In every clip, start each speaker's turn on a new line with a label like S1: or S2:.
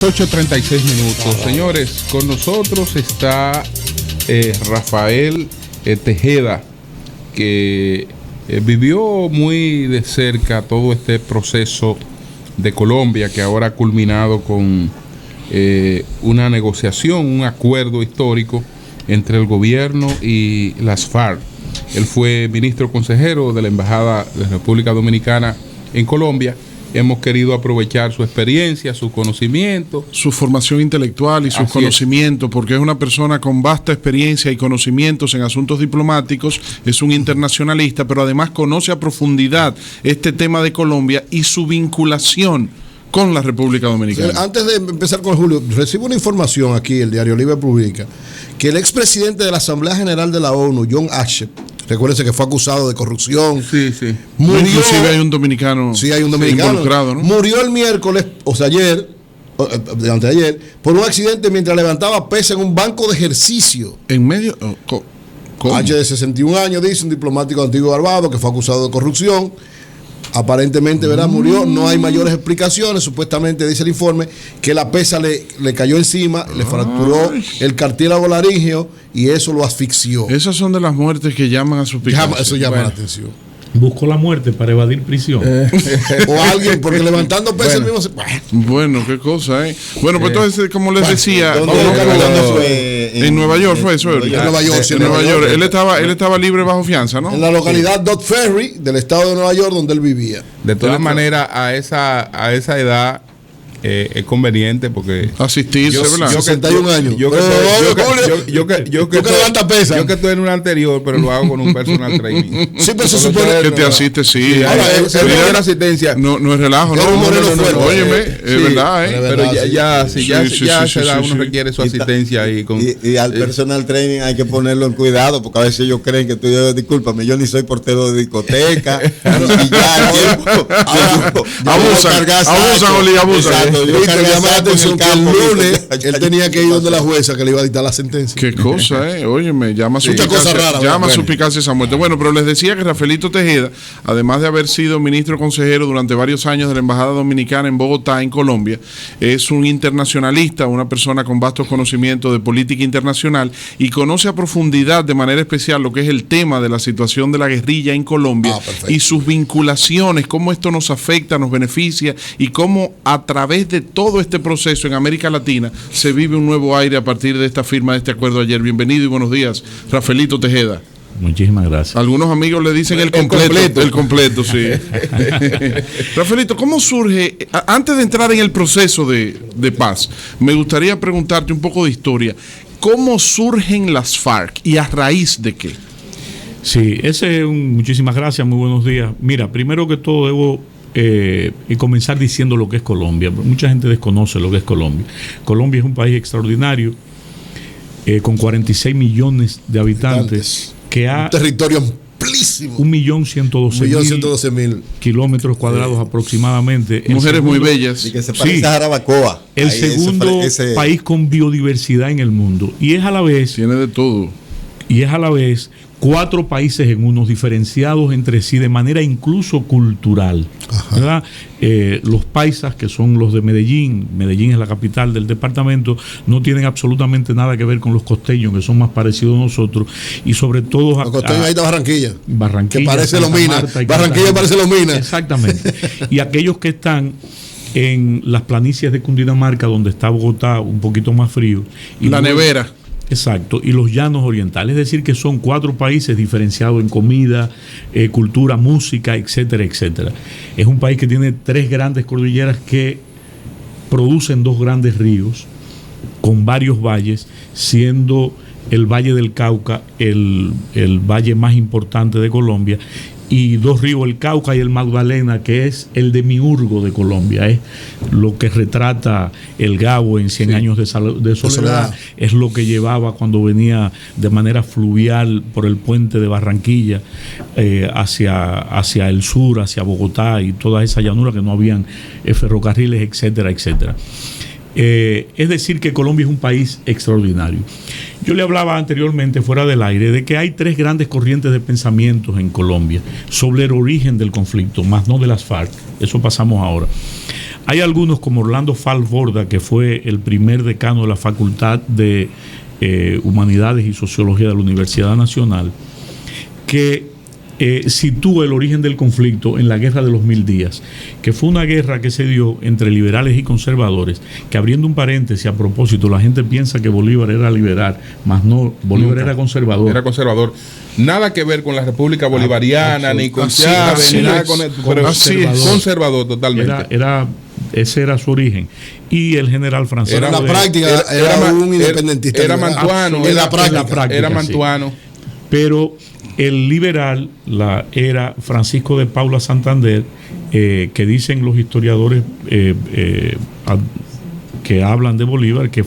S1: 8:36. Señores, con nosotros está Rafael Tejeda, que vivió muy de cerca todo este proceso de Colombia, que ahora ha culminado con una negociación, un acuerdo histórico entre el gobierno y las FARC. Él fue ministro consejero de la Embajada de la República Dominicana en Colombia. Hemos querido aprovechar su experiencia, su conocimiento,
S2: su formación intelectual y sus conocimientos, porque es una persona con vasta experiencia y conocimientos en asuntos diplomáticos, es un internacionalista, pero además conoce a profundidad este tema de Colombia y su vinculación con la República Dominicana.
S3: Antes de empezar con Julio, recibo una información aquí, el diario Libre publica, que el expresidente de la Asamblea General de la ONU, John Ashep, recuérdense que fue acusado de corrupción.
S1: Sí, sí.
S3: Murió,
S2: inclusive hay un dominicano,
S3: involucrado, ¿no? Murió el miércoles, o sea, anteayer, por un accidente mientras levantaba pesas en un banco de ejercicio.
S2: En medio... ¿Cómo?
S3: H de 61 años, dice un diplomático antiguo Barbados que fue acusado de corrupción. Aparentemente, ¿verdad? Murió, no hay mayores explicaciones. Supuestamente dice el informe que la pesa le cayó encima, le fracturó el cartílago laríngeo y eso lo asfixió.
S2: Esas son de las muertes que llaman a suspicacia.
S3: Eso llama la atención.
S4: Buscó la muerte para evadir prisión.
S3: O alguien, porque levantando peso el mismo se...
S2: Bueno, qué cosa, ¿eh? Bueno, pues entonces, como les decía, en Nueva York fue eso.
S3: En Nueva York, sí,
S2: en Nueva York. Él estaba libre bajo fianza, ¿no?
S3: En la localidad Dodd Ferry del estado de Nueva York, donde él vivía.
S1: De todas maneras, a esa edad es conveniente porque
S2: asistirse, ¿verdad?
S3: 61 años.
S1: Yo que estoy en un anterior, pero lo hago con un personal training.
S3: Sí, pero se supone
S2: que te asistes, sí.
S1: Ahora, la asistencia.
S2: No es relajo, no. Óyeme, es verdad,
S1: pero ya se da, uno requiere su asistencia ahí.
S5: Y al personal training hay que ponerlo en cuidado, porque a veces ellos creen que tú, discúlpame, yo ni soy portero de discoteca. Y ya,
S2: abusan.
S3: Me llama la atención que el lunes él tenía que ir donde la jueza que le iba a dictar la sentencia.
S2: Qué cosa, óyeme, llama suspicacia esa muerte. Bueno, pero les decía que Rafaelito Tejeda, además de haber sido ministro consejero durante varios años de la Embajada Dominicana en Bogotá, en Colombia, es un internacionalista, una persona con vastos conocimientos de política internacional y conoce a profundidad, de manera especial, lo que es el tema de la situación de la guerrilla en Colombia y sus vinculaciones, cómo esto nos afecta, nos beneficia y cómo a través de todo este proceso en América Latina se vive un nuevo aire a partir de esta firma de este acuerdo ayer. Bienvenido y buenos días, Rafaelito Tejeda.
S4: Muchísimas gracias.
S2: Algunos amigos le dicen el completo, sí. Rafaelito, ¿cómo surge? Antes de entrar en el proceso de paz, me gustaría preguntarte un poco de historia. ¿Cómo surgen las FARC y a raíz de qué?
S4: Sí, muchísimas gracias, muy buenos días. Mira, primero que todo debo comenzar diciendo lo que es Colombia. Mucha gente desconoce lo que es Colombia. Colombia es un país extraordinario con 46 millones de habitantes que ha
S3: un territorio amplísimo,
S4: 1.112.000 kilómetros cuadrados aproximadamente.
S2: Mujeres muy bellas
S5: y que se parece a Jarabacoa.
S4: El segundo país con biodiversidad en el mundo y es a la vez
S2: tiene de todo
S4: y es a la vez 4 países en unos diferenciados entre sí de manera incluso cultural, ¿verdad? Los paisas, que son los de Medellín es la capital del departamento, no tienen absolutamente nada que ver con los costeños, que son más parecidos a nosotros, y sobre todo
S3: los costeños ahí está Barranquilla que parece
S4: Santa
S3: Lomina, Barranquilla parece Lomina.
S4: Exactamente. Y aquellos que están en las planicies de Cundinamarca, donde está Bogotá, un poquito más frío, y
S2: la nevera.
S4: Exacto, y los llanos orientales, es decir, que son 4 países diferenciados en comida, cultura, música, etcétera, etcétera. Es un país que tiene 3 grandes cordilleras que producen 2 grandes ríos con varios valles, siendo el Valle del Cauca el valle más importante de Colombia, y 2 ríos, el Cauca y el Magdalena, que es el demiurgo de Colombia, es lo que retrata el Gabo en 100 años de soledad, es lo que llevaba cuando venía de manera fluvial por el puente de Barranquilla hacia el sur, hacia Bogotá y toda esa llanura que no habían ferrocarriles, etcétera, etcétera. Es decir, que Colombia es un país extraordinario. Yo le hablaba anteriormente, fuera del aire, de que hay 3 grandes corrientes de pensamientos en Colombia sobre el origen del conflicto, más no de las FARC. Eso pasamos ahora. Hay algunos como Orlando Falborda, que fue el primer decano de la Facultad de Humanidades y Sociología de la Universidad Nacional, que sitúa el origen del conflicto en la Guerra de los 1000 días, que fue una guerra que se dio entre liberales y conservadores, que, abriendo un paréntesis a propósito, la gente piensa que Bolívar era liberal, más no, Bolívar era conservador.
S1: Era conservador. Nada que ver con la República Bolivariana, ni con Chávez, ni nada con conservador totalmente.
S4: Ese era su origen. Y el general francés.
S3: En la práctica era un independentista.
S1: Era mantuano.
S3: En la práctica
S1: era mantuano.
S4: Sí. Pero el liberal era Francisco de Paula Santander, que dicen los historiadores que hablan de Bolívar, que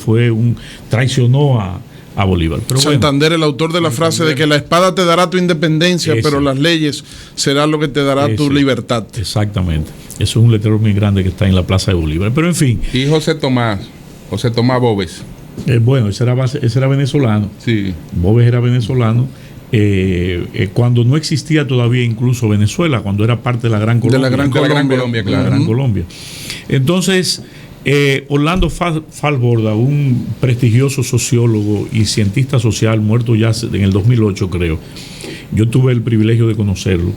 S4: traicionó a Bolívar. Pero
S2: Santander, el autor de la frase de que la espada te dará tu independencia, pero las leyes serán lo que te dará tu libertad.
S4: Exactamente. Eso es un letrero muy grande que está en la Plaza de Bolívar. Pero en fin.
S1: Y José Tomás Bóves.
S4: Bueno, ese era venezolano.
S1: Sí.
S4: Bóves era venezolano. Cuando no existía todavía incluso Venezuela, cuando era parte de la Gran Colombia.
S1: De la Gran Colombia, claro.
S4: La Gran Colombia. Entonces, Orlando Falborda, un prestigioso sociólogo y cientista social, muerto ya en el 2008, creo. Yo tuve el privilegio de conocerlo.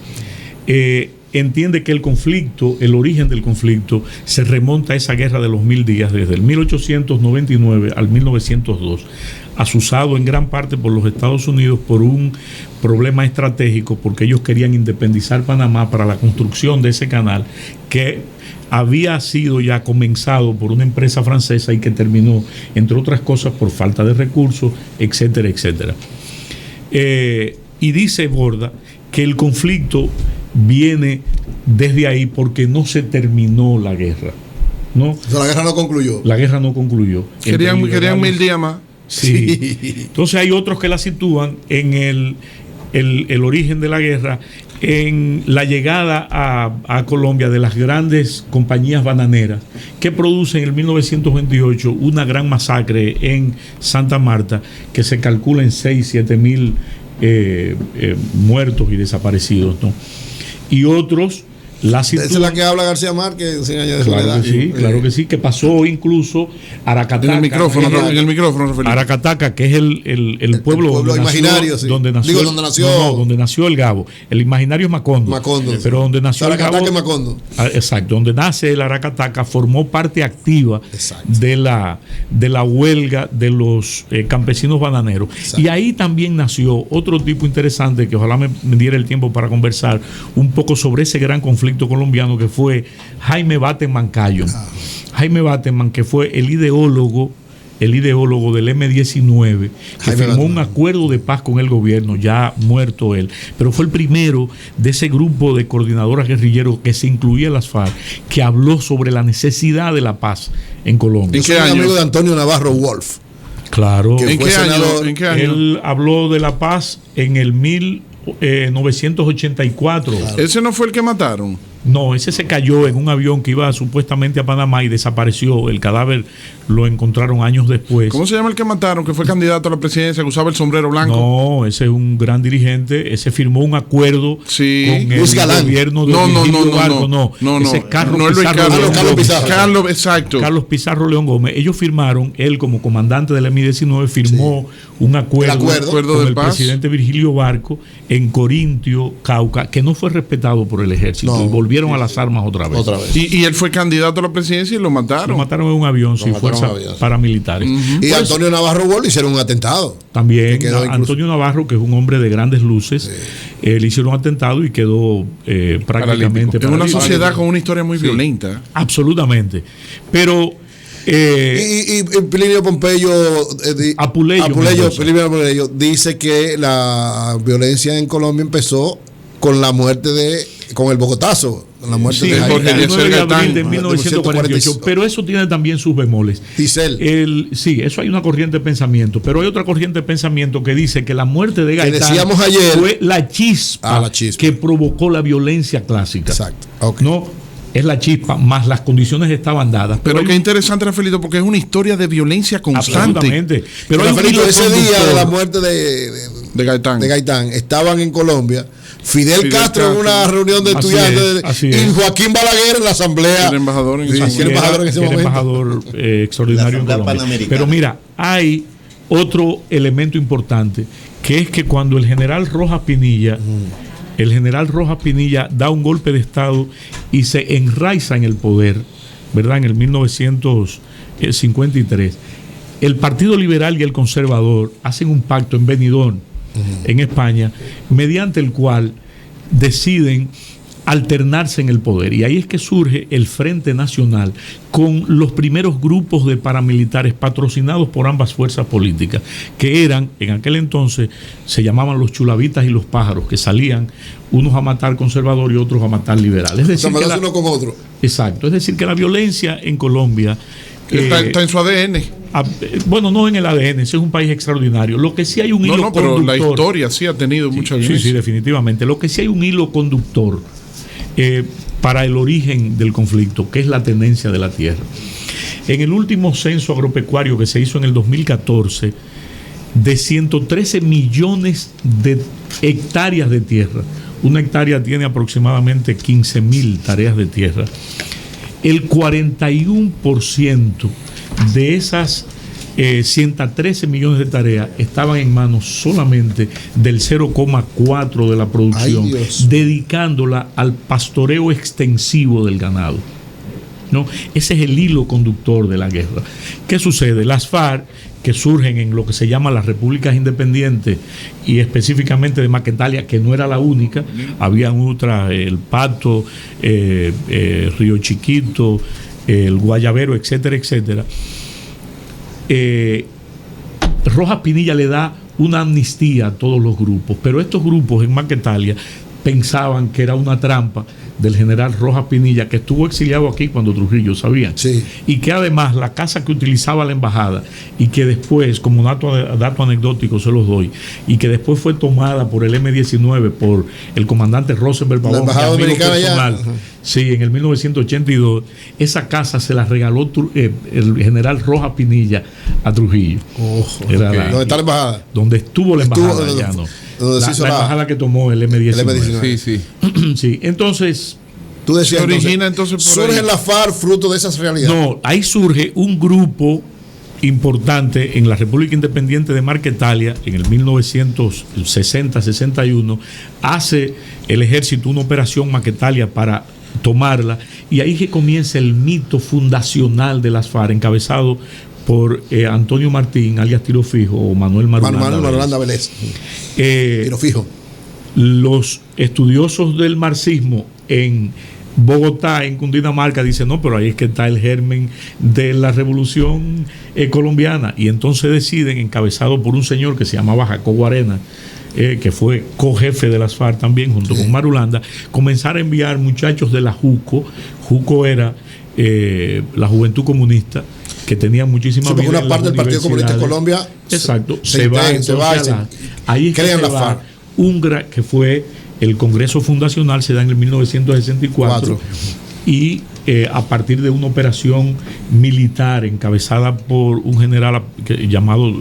S4: Entiende que el origen del conflicto se remonta a esa guerra de los 1000 días, desde el 1899 al 1902, azuzado en gran parte por los Estados Unidos por un problema estratégico, porque ellos querían independizar Panamá para la construcción de ese canal que había sido ya comenzado por una empresa francesa y que terminó, entre otras cosas, por falta de recursos, etcétera, etcétera. Y dice Borda que el conflicto viene desde ahí porque no se terminó la guerra, ¿no?
S3: O sea, la guerra no concluyó.
S4: La guerra no concluyó.
S2: Querían 1000 días más.
S4: Sí. Entonces hay otros que la sitúan en el origen de la guerra, en la llegada a Colombia de las grandes compañías bananeras que producen en el 1928 una gran masacre en Santa Marta, que se calcula en 6-7 mil muertos y desaparecidos, ¿no? Y otros
S3: esa es la que habla García Márquez, 100 años de
S4: soledad. Claro que sí, que pasó incluso Aracataca.
S2: En el micrófono,
S4: Aracataca, que es el pueblo
S3: imaginario,
S4: donde nació el Gabo. El imaginario es Macondo. Pero donde nació el Gabo.
S3: Macondo.
S4: Exacto, donde nace el Aracataca, formó parte activa de la huelga de los campesinos bananeros. Exacto. Y ahí también nació otro tipo interesante, que ojalá me diera el tiempo para conversar un poco sobre ese gran conflicto colombiano, que fue Jaime Bateman Cayo. Jaime Bateman, que fue el ideólogo del M-19, que firmó un acuerdo de paz con el gobierno, ya muerto él, pero fue el primero de ese grupo de coordinadoras guerrilleros que se incluía en las FARC, que habló sobre la necesidad de la paz en Colombia.
S3: ¿En qué año? Amigo de Antonio Navarro Wolf.
S4: Claro.
S2: ¿En qué año?
S4: Él habló de la paz en el 1984.
S2: Claro. ¿Ese no fue el que mataron?
S4: No, ese se cayó en un avión que iba supuestamente a Panamá y desapareció. El cadáver lo encontraron años después.
S2: ¿Cómo se llama el que mataron, que fue candidato a la presidencia, que usaba el sombrero blanco?
S4: No, ese es un gran dirigente. Ese firmó un acuerdo con el gobierno de Barco. No, ese es Carlos Pizarro León Gómez. Ellos firmaron, él como comandante del M-19 firmó un acuerdo con el presidente Virgilio Barco en Corintio, Cauca, que no fue respetado por el ejército. Y volvieron a las armas otra vez.
S2: Y él fue candidato a la presidencia y lo mataron.
S4: Lo mataron en un avión, sin fuerzas paramilitares.
S3: Y Antonio Navarro Wolf hicieron un atentado.
S4: También Antonio Navarro, que es un hombre de grandes luces, le hicieron un atentado y quedó prácticamente
S2: paralítico. Es una sociedad con una historia muy violenta.
S4: Absolutamente. Pero
S3: y Plinio Pompeyo Apuleyo dice que la violencia en Colombia empezó con la muerte con el Bogotazo, con la muerte de
S4: Jorge Eliezer Gaitán de 1948. Pero eso tiene también sus bemoles. Sí, eso hay una corriente de pensamiento, pero hay otra corriente de pensamiento que dice que la muerte de Gaitán fue la chispa que provocó la violencia clásica.
S3: Exacto.
S4: ¿No? es la chispa, más las condiciones estaban dadas.
S2: Pero qué interesante, Rafaelito, porque es una historia de violencia constante.
S4: Absolutamente.
S3: Pero Rafaelito, ese día de la muerte de Gaitán, estaban en Colombia Fidel Castro en una reunión de estudiantes y Joaquín Balaguer en la asamblea.
S2: El embajador en
S3: ese momento.
S4: Embajador extraordinario en Colombia. Pero mira, hay otro elemento importante, que es que cuando el general Rojas Pinilla da un golpe de Estado y se enraiza en el poder, ¿verdad? En el 1953, el Partido Liberal y el Conservador hacen un pacto en Benidorm, en España, mediante el cual deciden alternarse en el poder. Y ahí es que surge el Frente Nacional con los primeros grupos de paramilitares patrocinados por ambas fuerzas políticas, que eran, en aquel entonces, se llamaban los chulavitas y los pájaros, que salían unos a matar conservadores y otros a matar liberales. Es decir,
S3: uno con otro.
S4: Exacto. Es decir, que la violencia en Colombia
S2: está en su ADN.
S4: Bueno, no en el ADN, ese es un país extraordinario. Lo que sí hay un hilo conductor.
S2: Pero la historia sí ha tenido mucha violencia.
S4: Sí, definitivamente. Lo que sí hay un hilo conductor para el origen del conflicto, que es la tenencia de la tierra. En el último censo agropecuario que se hizo en el 2014, de 113 millones de hectáreas de tierra, una hectárea tiene aproximadamente 15.000 tareas de tierra. El 41% de esas 113 millones de tareas estaban en manos solamente del 0,4% de la producción, dedicándola al pastoreo extensivo del ganado, ¿no? Ese es el hilo conductor de la guerra. ¿Qué sucede? Las FARC, que surgen en lo que se llama las repúblicas independientes y específicamente de Maquetalia, que no era la única, habían otras, el Pato, Río Chiquito, el Guayabero, etcétera, etcétera. Rojas Pinilla le da una amnistía a todos los grupos, pero estos grupos en Maquetalia pensaban que era una trampa del general Rojas Pinilla, que estuvo exiliado aquí cuando Trujillo, ¿sabían?
S3: Sí.
S4: Y que además la casa que utilizaba la embajada y que después, como dato anecdótico se los doy, y que después fue tomada por el M-19, por el comandante Rosenberg Pavón,
S3: la embajada dominicana ya.
S4: Sí, en el 1982, esa casa se la regaló el general Rojas Pinilla a Trujillo.
S3: ¿Dónde está la embajada?
S4: Donde estuvo la embajada, ya no. La embajada que tomó el M-19. Sí. Entonces,
S3: tú decías,
S2: se origina entonces por
S3: surge la FARC fruto de esas realidades.
S4: No, ahí surge un grupo importante en la República Independiente de Marquetalia en el 1960-61. Hace el ejército una operación Marquetalia para tomarla, y ahí que comienza el mito fundacional de las FARC, encabezado por Antonio Martín, alias Tiro Fijo, o Manuel Marulanda
S3: Vélez. Tiro Fijo.
S4: Los estudiosos del marxismo en Bogotá, en Cundinamarca, dicen, no, pero ahí es que está el germen de la revolución colombiana, y entonces deciden, encabezado por un señor que se llamaba Jacobo Arena, que fue cojefe de las FARC también, junto con Marulanda, comenzar a enviar muchachos de la JUCO. JUCO era la Juventud Comunista, que tenía muchísima
S3: vida. Una parte del Partido Comunista de Colombia.
S4: Exacto. Se va. Ahí es que se va UNGRA, que fue el Congreso Fundacional, se da en el 1964. Y a partir de una operación militar encabezada por un general llamado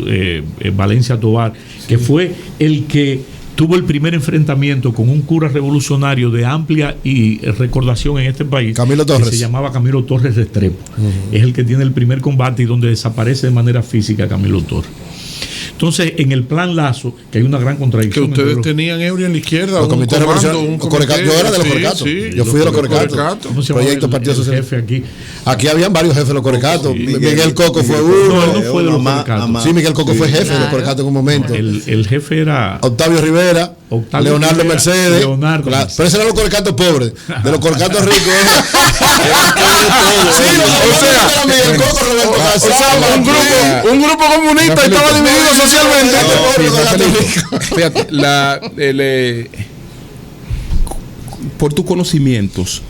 S4: Valencia Tobar, que fue el que tuvo el primer enfrentamiento con un cura revolucionario de amplia y recordación en este país,
S3: Camilo Torres,
S4: que se llamaba Camilo Torres Restrepo. Es el que tiene el primer combate y donde desaparece de manera física Camilo Torres. Entonces, en el plan Lazo, que hay una gran contradicción.
S2: Que ustedes tenían Eury en la izquierda,
S3: los comités de revolución. Yo era de los Corecatos. Yo fui de los Corecatos.
S4: Proyecto Partido Socialista.
S3: Aquí habían varios jefes de los Corecatos. Miguel Coco fue uno.
S4: No fue de los Corecatos.
S3: Sí, Miguel Coco fue jefe de los Corecatos en un momento.
S4: El jefe era
S3: Octavio Rivera, Leonardo Mercedes. Pero ese era los Corecatos pobres. De los Corecatos ricos.
S2: Un grupo comunista estaba dividido socialmente.
S1: Fíjate, por tus conocimientos,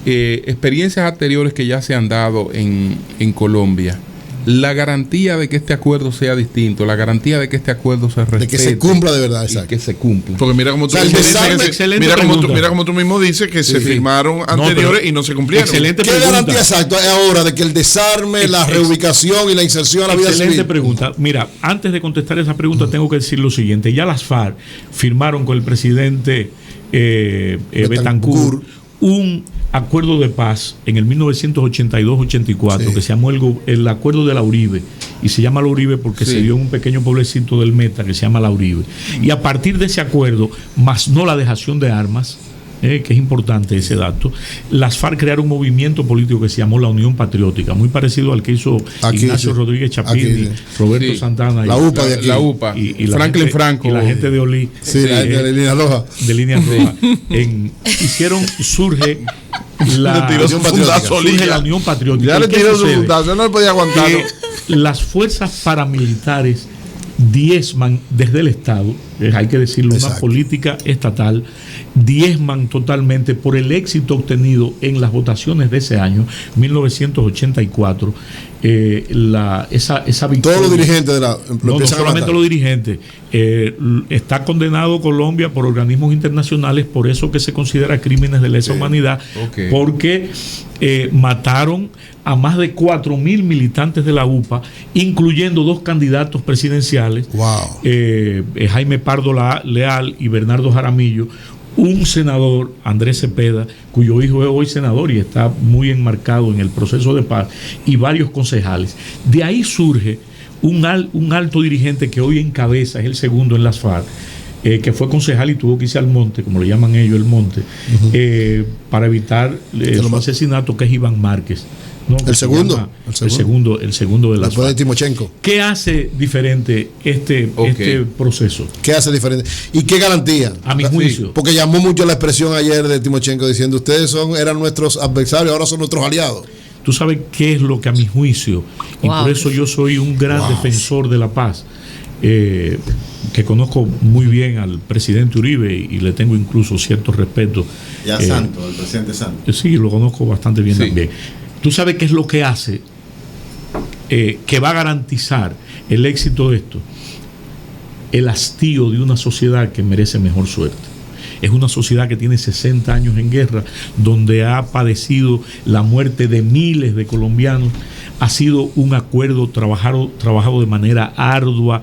S1: experiencias anteriores que ya se han dado en Colombia, la garantía de que este acuerdo sea distinto, la garantía de que este acuerdo se respete,
S3: de que se cumpla de verdad, exacto.
S1: que se cumpla.
S2: Porque mira como tú, mira como tú mismo dices que se firmaron anteriores y no se cumplieron.
S3: Excelente ¿Qué pregunta. Garantía exacta es ahora de que el desarme, la reubicación y la inserción a la vida civil?
S4: Excelente pregunta. Mira, antes de contestar esa pregunta tengo que decir lo siguiente. Ya las FARC firmaron con el presidente Betancur un acuerdo de paz en el 1982-84 que se llamó el acuerdo de la Uribe, y se llama la Uribe porque se dio en un pequeño pueblecito del Meta que se llama la Uribe, y a partir de ese acuerdo, más no la dejación de armas, que es importante ese dato, las FARC crearon un movimiento político que se llamó la Unión Patriótica, muy parecido al que hizo Ignacio Rodríguez Chapín, Roberto Santana,
S3: la UPA de aquí,
S1: la UPA,
S4: y
S1: Franklin
S4: gente,
S1: Franco,
S4: y la gente de Olí,
S3: la gente de Línea Roja,
S4: surge la Unión Patriótica.
S2: Ya le tiró su fundazo, no le podía aguantar.
S4: Las fuerzas paramilitares diezman desde el Estado, hay que decirlo, una política estatal, diezman totalmente por el éxito obtenido en las votaciones de ese año, 1984, esa victoria.
S3: Todos los dirigentes de la...
S4: No solamente los dirigentes. Está condenado Colombia por organismos internacionales por eso que se considera crímenes de lesa humanidad, porque mataron a más de 4.000 militantes de la UPA, incluyendo 2 candidatos presidenciales, Jaime Pardo Leal y Bernardo Jaramillo, un senador, Andrés Cepeda, cuyo hijo es hoy senador y está muy enmarcado en el proceso de paz, y varios concejales. De ahí surge un alto dirigente que hoy encabeza, es el segundo en las FARC, que fue concejal y tuvo que irse al monte, como le llaman ellos, el monte, para evitar su asesinato, que es Iván Márquez. No,
S3: el segundo
S4: de las
S3: FARC. De Timochenko.
S4: ¿Qué hace diferente este proceso?
S3: ¿Qué hace diferente? ¿Y qué garantía?
S4: A mi juicio.
S3: Porque llamó mucho la expresión ayer de Timochenko diciendo ustedes eran nuestros adversarios, ahora son nuestros aliados.
S4: Tú sabes qué es lo que a mi juicio, y por eso yo soy un gran defensor de la paz, que conozco muy bien al presidente Uribe y le tengo incluso cierto respeto.
S5: Ya Santos, al presidente Santos.
S4: Sí, lo conozco bastante bien también. Tú sabes qué es lo que hace, que va a garantizar el éxito de esto: el hastío de una sociedad que merece mejor suerte. Es una sociedad que tiene 60 años en guerra, donde ha padecido la muerte de miles de colombianos. Ha sido un acuerdo trabajado de manera ardua,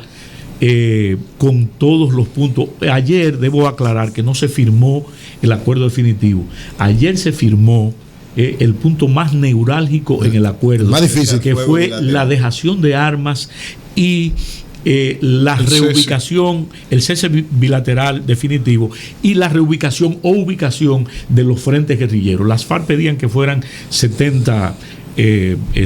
S4: con todos los puntos. Ayer debo aclarar que no se firmó el acuerdo definitivo. Ayer se firmó el punto más neurálgico en el acuerdo,
S3: más difícil,
S4: que fue la dejación de armas y la reubicación, el cese bilateral definitivo y la reubicación o ubicación de los frentes guerrilleros. Las FARC pedían que fueran 70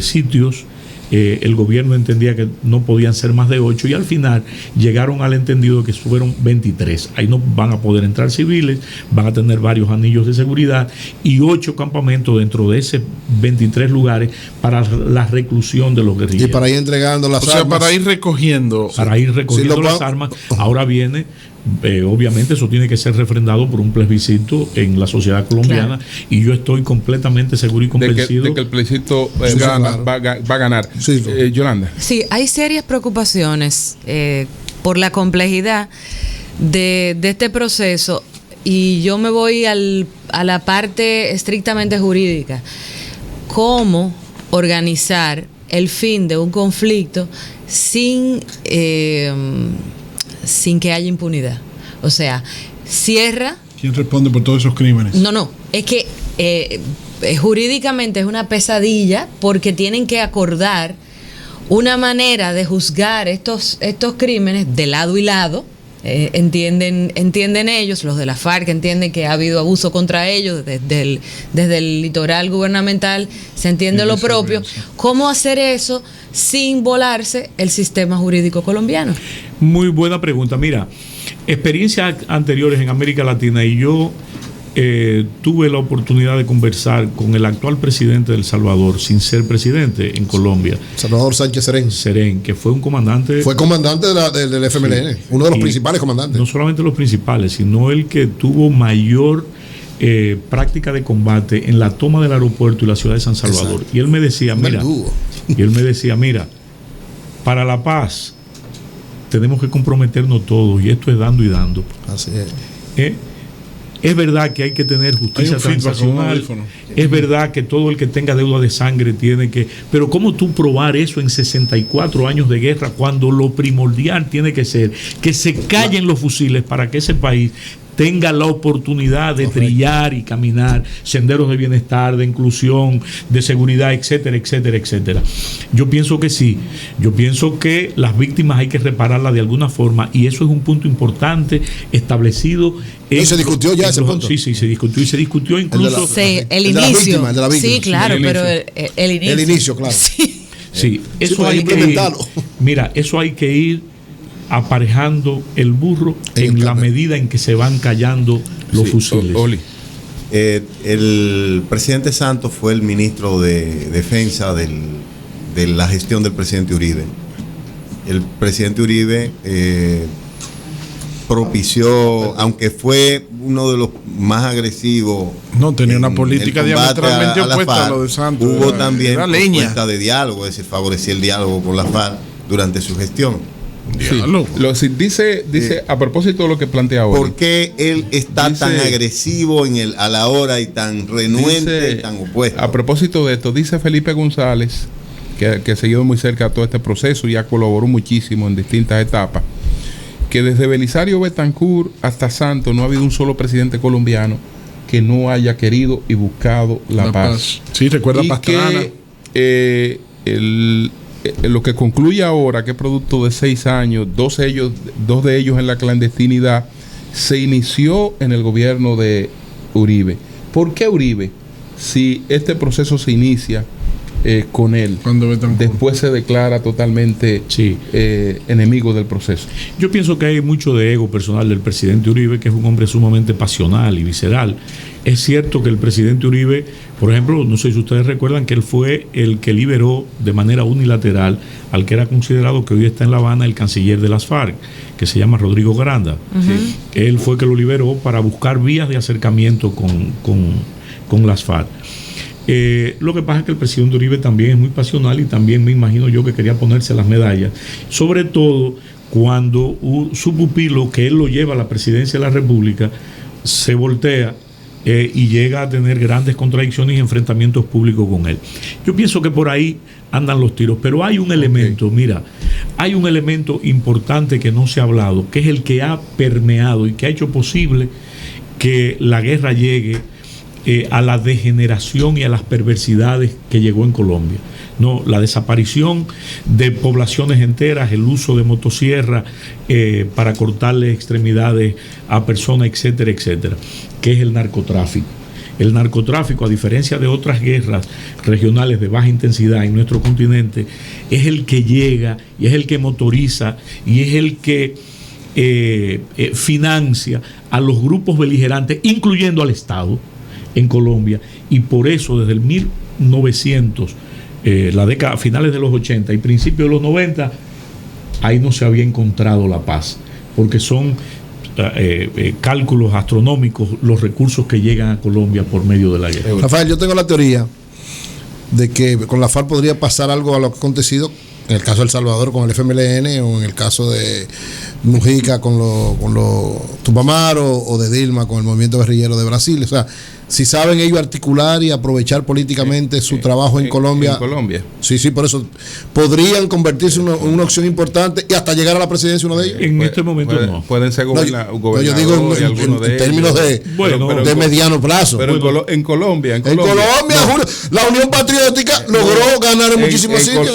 S4: sitios. El gobierno entendía que no podían ser más de 8 y al final llegaron al entendido que fueron 23. Ahí no van a poder entrar civiles, van a tener varios anillos de seguridad y 8 campamentos dentro de ese 23 lugares para la reclusión de los guerrilleros.
S3: Y para ir entregando las armas.
S2: O sea, para ir recogiendo.
S4: Las armas. Ahora viene... obviamente eso tiene que ser refrendado por un plebiscito en la sociedad colombiana, y yo estoy completamente seguro y convencido
S1: de que el plebiscito va a ganar. Yolanda.
S6: Sí, hay serias preocupaciones por la complejidad de este proceso, y yo me voy a la parte estrictamente jurídica. ¿Cómo organizar el fin de un conflicto sin que haya impunidad? O sea, cierra...
S2: ¿Quién responde por todos esos crímenes?
S6: No, es que jurídicamente es una pesadilla, porque tienen que acordar una manera de juzgar estos crímenes de lado y lado. Entienden ellos, los de la FARC entienden que ha habido abuso contra ellos desde el litoral gubernamental, se entiende lo propio. ¿Cómo hacer eso sin volarse el sistema jurídico colombiano?
S4: Muy buena pregunta. Mira, experiencias anteriores en América Latina, y yo tuve la oportunidad de conversar con el actual presidente de El Salvador, sin ser presidente en Colombia,
S3: Salvador Sánchez Serén,
S4: que fue un comandante.
S3: Fue comandante del FMLN, uno de los principales comandantes.
S4: No solamente los principales, sino el que tuvo mayor práctica de combate en la toma del aeropuerto y la ciudad de San Salvador. Exacto. Y él me decía, mira, Para la paz tenemos que comprometernos todos, y esto es dando y dando.
S3: Así es.
S4: Es verdad que hay que tener justicia transaccional. Es verdad que todo el que tenga deuda de sangre tiene que... Pero ¿cómo tú probar eso en 64 años de guerra cuando lo primordial tiene que ser que se callen los fusiles para que ese país tenga la oportunidad de trillar y caminar senderos de bienestar, de inclusión, de seguridad, etcétera, etcétera, etcétera? Yo pienso que sí. Yo pienso que las víctimas hay que repararlas de alguna forma, y eso es un punto importante establecido.
S3: ¿Se discutió ya ese punto?
S4: Sí, se discutió, y se discutió incluso...
S6: El inicio.
S3: De la víctima.
S6: Sí, claro, pero el inicio.
S3: El inicio, claro.
S6: Sí,
S4: eso hay que ir, mira, eso hay que ir aparejando el burro en la medida en que se van callando los fusiles.
S5: El presidente Santos fue el ministro de Defensa de la gestión del presidente Uribe. El presidente Uribe propició, aunque fue uno de los más agresivos,
S2: no tenía una política diametralmente opuesta a lo de Santos.
S5: Hubo también propuesta de diálogo, es decir, favorecía el diálogo con la FARC durante su gestión.
S1: Sí. Dice a propósito de lo que plantea ahora.
S5: ¿Por qué él está tan agresivo a la hora y tan renuente y tan opuesto?
S1: A propósito de esto, dice Felipe González, que ha seguido muy cerca todo este proceso y ha colaborado muchísimo en distintas etapas, que desde Belisario Betancourt hasta Santos no ha habido un solo presidente colombiano que no haya querido y buscado la paz.
S2: Sí, recuerda
S1: y
S2: Pastrana.
S1: Que lo que concluye ahora, que es producto de 6 años, dos de ellos en la clandestinidad, se inició en el gobierno de Uribe. ¿Por qué Uribe? Si este proceso se inicia con él, después se declara totalmente enemigo del proceso.
S4: Yo pienso que hay mucho de ego personal del presidente Uribe, que es un hombre sumamente pasional y visceral. Es cierto que el presidente Uribe, por ejemplo, no sé si ustedes recuerdan que él fue el que liberó de manera unilateral al que era considerado, que hoy está en La Habana, el canciller de las FARC, que se llama Rodrigo Granda. Él fue que lo liberó para buscar vías de acercamiento con las FARC. Lo que pasa es que el presidente Uribe también es muy pasional, y también me imagino yo que quería ponerse las medallas, sobre todo cuando su pupilo, que él lo lleva a la presidencia de la República, se voltea y llega a tener grandes contradicciones y enfrentamientos públicos con él. Yo pienso que por ahí andan los tiros, pero hay un elemento, mira, hay un elemento importante que no se ha hablado, que es el que ha permeado y que ha hecho posible que la guerra llegue a la degeneración y a las perversidades que llegó en Colombia. No, la desaparición de poblaciones enteras, el uso de motosierra para cortarle extremidades a personas, etcétera, etcétera, que es el narcotráfico. El narcotráfico, a diferencia de otras guerras regionales de baja intensidad en nuestro continente, es el que llega y es el que motoriza y es el que financia a los grupos beligerantes, incluyendo al Estado en Colombia, y por eso desde el 1900, la década, finales de los 80 y principios de los 90, ahí no se había encontrado la paz, porque son cálculos astronómicos los recursos que llegan a Colombia por medio de la guerra.
S3: Rafael, yo tengo la teoría de que con la FARC podría pasar algo a lo que ha acontecido en el caso de El Salvador con el FMLN, o en el caso de Mujica con los Tupamaro, o de Dilma con el movimiento guerrillero de Brasil. O sea, si saben ellos articular y aprovechar políticamente su trabajo en Colombia.
S1: En Colombia.
S3: Sí, por eso podrían convertirse en una opción importante y hasta llegar a la presidencia uno de ellos.
S4: En este momento no.
S1: Pueden ser gobernadores.
S3: Yo digo en términos de mediano plazo.
S1: Pero en Colombia.
S3: En Colombia, la Unión Patriótica logró ganar en muchísimos sitios.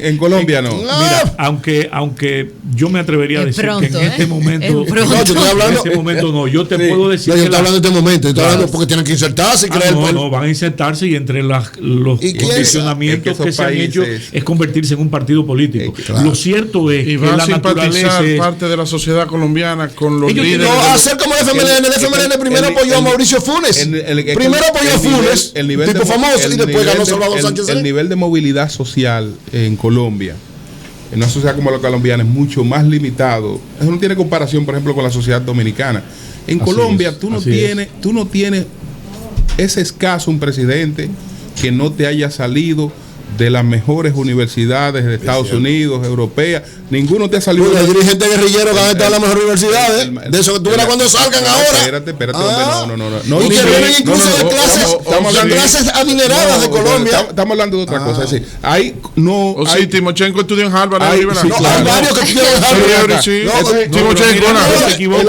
S1: En Colombia no.
S4: Mira, aunque yo me atrevería a decir que en este momento.
S3: No, yo estoy hablando.
S4: En este momento no. Yo te puedo decir.
S3: No, yo estoy hablando de este momento. Estoy hablando porque tienen que insertarse y creer.
S4: No, van a insertarse, y entre los condicionamientos que se han hecho es convertirse en un partido político.
S3: Claro.
S4: Lo cierto es
S2: y
S4: que la
S2: naturaleza
S4: es
S2: parte de la sociedad colombiana con los líderes.
S3: No, hacer como el FMLN. El FMLN primero apoyó a Mauricio Funes. Primero apoyó a Funes, tipo famoso, y después ganó Salvador Sánchez.
S1: El nivel de movilidad social en Colombia, en una sociedad como la colombiana, es mucho más limitado. Eso no tiene comparación, por ejemplo, con la sociedad dominicana. En Colombia tú no tienes, es escaso un presidente que no te haya salido de las mejores universidades de Estados Unidos, europeas. Ninguno te ha salido.
S3: Los dirigentes guerrilleros que han estado en las mejores universidades. De eso que tú verás cuando salgan ahora.
S1: Espérate, no.
S3: Y que vienen incluso de clases adineradas de Colombia.
S1: Estamos hablando de otra cosa. Es decir,
S2: Timochenko estudió en Harvard.
S1: Hay
S3: varios que estudian en Harvard.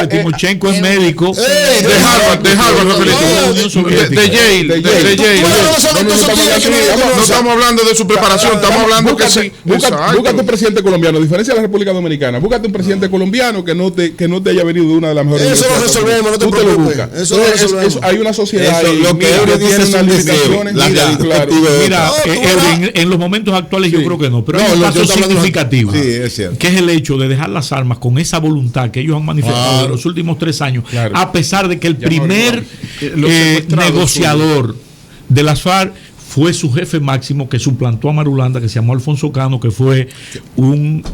S4: Timochenko es médico
S2: de Harvard, de Yale. No estamos hablando de su preparación, estamos hablando que sí.
S1: Búscate un presidente colombiano, a diferencia de la República Dominicana. Búscate un presidente colombiano que no te haya venido de una de las mejores.
S3: Eso lo resolvemos, no te preocupes.
S1: Eso hay una sociedad
S5: lo que
S1: tiene unas limitaciones.
S4: Mira, en los momentos actuales yo creo que no, pero hay un paso significativo, que es el hecho de dejar las armas con esa voluntad que ellos han manifestado en los últimos 3 años, a pesar de que el primer negociador de las FARC fue su jefe máximo, que suplantó a Marulanda, que se llamó Alfonso Cano, que fue un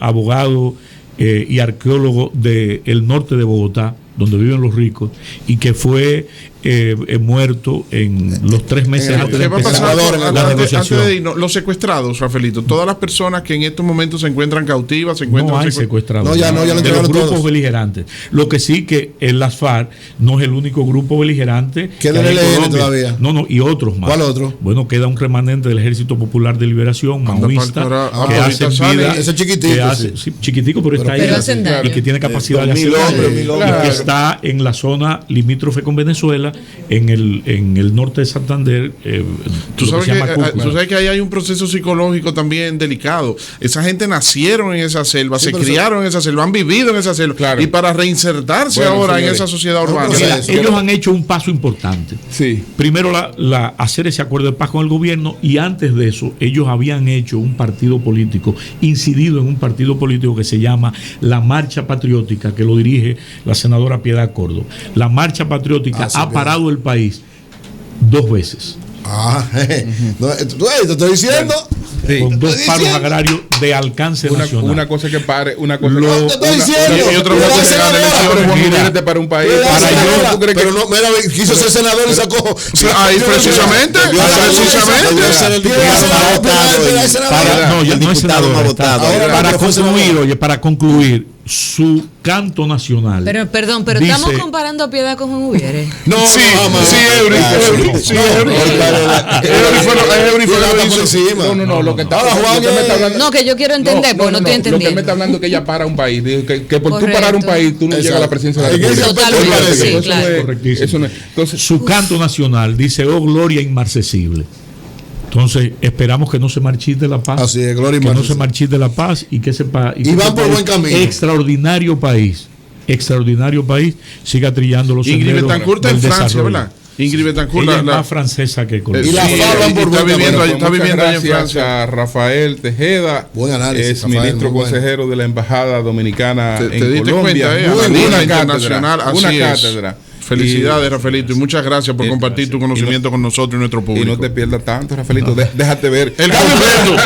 S4: abogado y arqueólogo del norte de Bogotá, donde viven los ricos, y que fue muerto en los 3 meses antes de empezar la negociación.
S2: Los secuestrados, Rafaelito, todas las personas que en estos momentos se encuentran cautivas, se encuentran...
S4: No hay secuestrados.
S3: No, ya
S4: de los grupos beligerantes. Lo que sí que en las FARC no es el único grupo beligerante.
S3: ¿Queda el ELN todavía?
S4: No, y otros más.
S3: ¿Cuál otro?
S4: Bueno, queda un remanente del Ejército Popular de Liberación, maoísta, que hace vida...
S3: Ese chiquitico.
S4: Chiquitico, pero está ahí. Y que tiene capacidad de hacer y que está en la zona limítrofe con Venezuela, en el norte de Santander.
S2: Tú sabes que ahí hay un proceso psicológico también delicado. Esa gente nacieron en esa selva, se criaron en esa selva, han vivido en esa selva, y para reinsertarse ahora en esa sociedad urbana.
S4: Ellos han hecho un paso importante. Primero hacer ese acuerdo de paz con el gobierno, y antes de eso ellos habían hecho un partido político, incidido en un partido político que se llama La Marcha Patriótica, que lo dirige la senadora Piedad Córdoba. La Marcha Patriótica ha parado el país 2 veces.
S3: Te estoy diciendo.
S4: Con 2 paros agrarios de alcance nacional.
S1: Una cosa que pare, una cosa
S3: te estoy diciendo.
S1: Y otra cosa que gane elecciones para un país.
S3: Pero no, mira, quiso ser senador y sacó.
S2: Ahí precisamente.
S4: No es senador. Para concluir, su canto nacional.
S6: Pero perdón, dice, estamos comparando a Piedad con un Hubiere.
S2: No,
S1: lo que está hablando.
S6: No, que yo quiero entender, porque no estoy entendiendo.
S1: Lo que me está hablando es que ella para un país, que por tú parar un país, tú no llegas a la presidencia de la República.
S6: Totalmente,
S4: correctísimo. Entonces, su canto nacional dice: oh, gloria inmarcesible. Entonces, esperamos que no se marchite la paz.
S3: Así es, gloria
S4: que no se marchite la paz y que ese país.
S3: Y van por buen camino.
S4: Extraordinario país, siga trillando los senderos.
S2: Ingrid Betancourt en Francia, ¿verdad? Ingrid Betancourt,
S4: ella es más francesa que colombiana.
S3: Y la
S2: está viviendo allá en Francia.
S1: A Rafael Tejeda,
S3: buen análisis,
S1: es ministro consejero de la Embajada Dominicana en Colombia.
S2: Una cátedra. Felicidades, Rafaelito, y muchas gracias por compartir tu conocimiento con nosotros y nuestro público.
S1: Y no te pierdas tanto, Rafaelito, déjate ver.
S2: El completo.